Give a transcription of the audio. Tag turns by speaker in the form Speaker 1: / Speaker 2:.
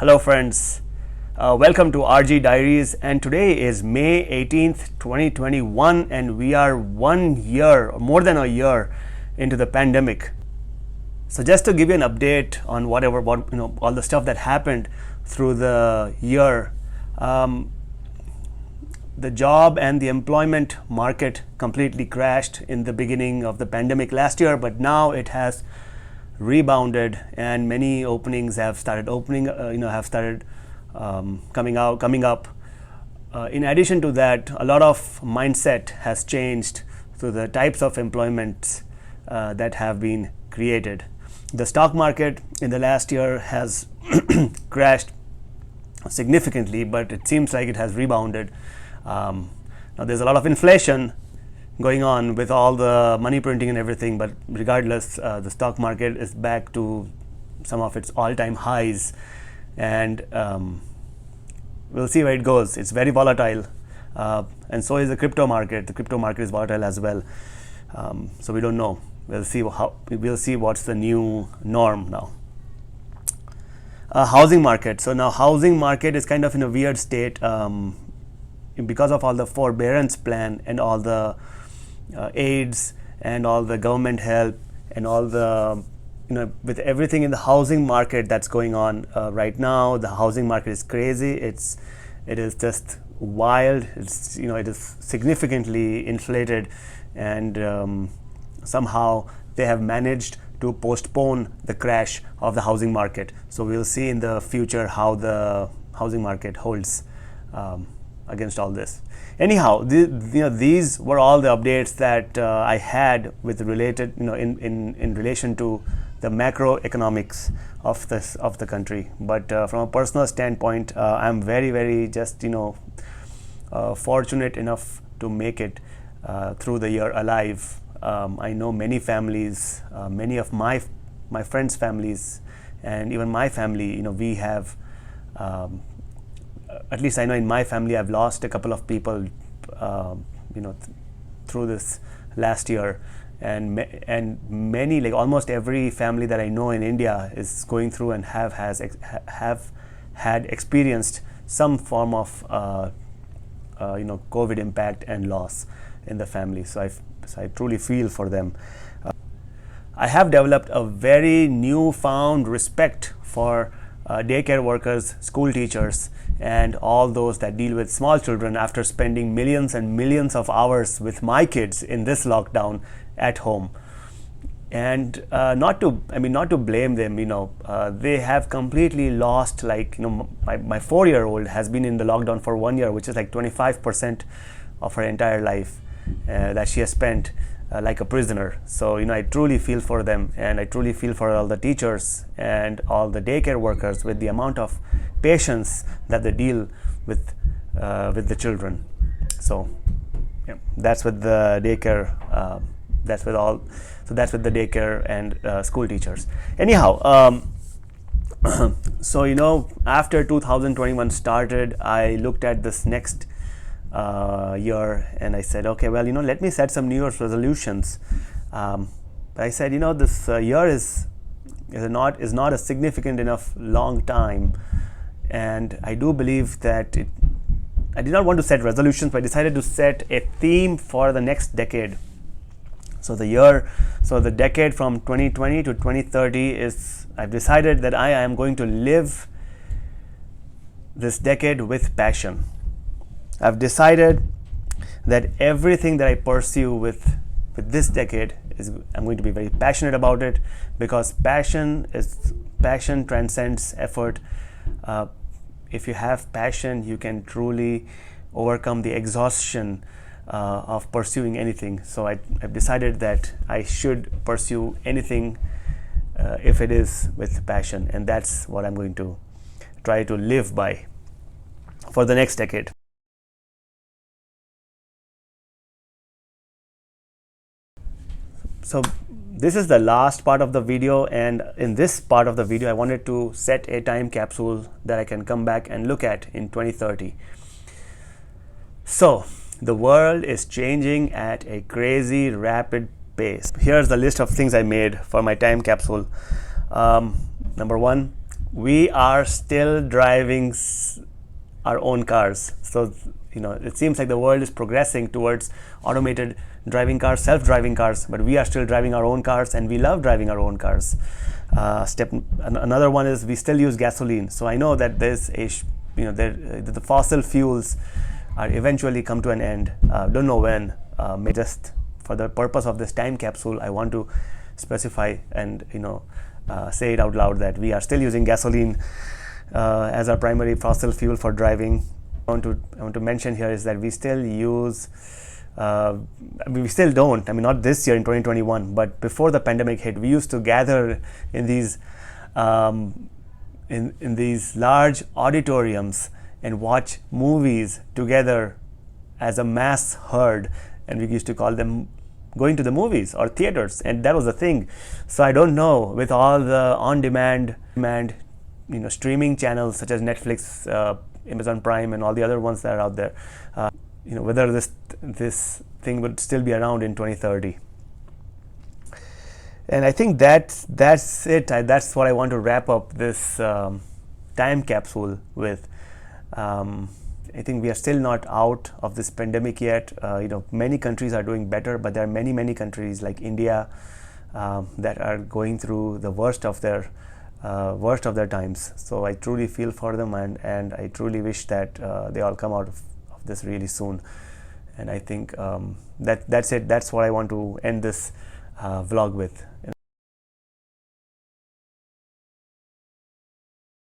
Speaker 1: Hello friends, welcome to RG Diaries, and today is May 18th, 2021, and we are 1 year or more than a year into the pandemic. So just to give you an update on all the stuff that happened through the year, the job and the employment market completely crashed in the beginning of the pandemic last year, but now it has rebounded and many openings have started coming up. In addition to that, a lot of mindset has changed to the types of employments that have been created. The stock market in the last year has crashed significantly, but it seems like it has rebounded. Now there's a lot of inflation going on with all the money printing and everything, but regardless, the stock market is back to some of its all-time highs, and we'll see where it goes. It's very volatile, and so is the crypto market. The crypto market is volatile as well, so we don't know. We'll see what's the new norm now. Housing market. So now housing market is kind of in a weird state because of all the forbearance plan and all the aids and all the government help and all the with everything in the housing market that's going on right now. The housing market is crazy. It is just wild. It is significantly inflated, and somehow they have managed to postpone the crash of the housing market. So we'll see in the future how the housing market holds against all this. Anyhow, these were all the updates that I had in relation to the macroeconomics of the country. But from a personal standpoint, I'm very just fortunate enough to make it through the year alive. I know many families, many of my friends' families, and even my family. We have. At least I know in my family I've lost a couple of people through this last year, and many, like almost every family that I know in India is going through and have had experienced some form of COVID impact and loss in the family. So I truly feel for them. I have developed a very newfound respect for daycare workers, school teachers, and all those that deal with small children after spending millions and millions of hours with my kids in this lockdown at home. And not to blame them. They have completely lost. My 4-year-old has been in the lockdown for 1 year, which is like 25% of her entire life that she has spent like a prisoner. So I truly feel for them, and I truly feel for all the teachers and all the daycare workers with the amount of patience that they deal with the children. So yeah, that's with the daycare. That's with the daycare and school teachers. Anyhow, so after 2021 started, I looked at this next year and I said, okay, well, let me set some New Year's resolutions. But I said, this year is not a significant enough long time, and I do believe that I did not want to set resolutions, but I decided to set a theme for the next decade. So the decade from 2020 to 2030 I've decided that I am going to live this decade with passion. I've decided that everything that I pursue with this decade I'm going to be very passionate about it, because passion transcends effort. If you have passion, you can truly overcome the exhaustion of pursuing anything. So I've decided that I should pursue anything if it is with passion, and that's what I'm going to try to live by for the next decade. So this is the last part of the video, and in this part of the video I wanted to set a time capsule that I can come back and look at in 2030. So the world is changing at a crazy rapid pace. Here's the list of things I made for my time capsule. Number one, we are still driving our own cars. So, it seems like the world is progressing towards automated driving cars, self-driving cars, but we are still driving our own cars, and we love driving our own cars. Another one is we still use gasoline. So I know that there's the fossil fuels are eventually come to an end. Don't know when. May just for the purpose of this time capsule, I want to specify and say it out loud that we are still using gasoline as our primary fossil fuel for driving. I want to mention here is that we still use we still don't, not this year in 2021, but before the pandemic hit, we used to gather in these in these large auditoriums and watch movies together as a mass herd, and we used to call them going to the movies or theaters, and that was the thing. So I don't know, with all the on-demand streaming channels such as Netflix, Amazon Prime, and all the other ones that are out there, whether this thing would still be around in 2030. And I think that's it. That's what I want to wrap up this time capsule with. I think we are still not out of this pandemic yet. Many countries are doing better, but there are many countries like India that are going through the worst of their times. So I truly feel for them, and I truly wish that they all come out of this really soon. And I think that's it. That's what I want to end this vlog with.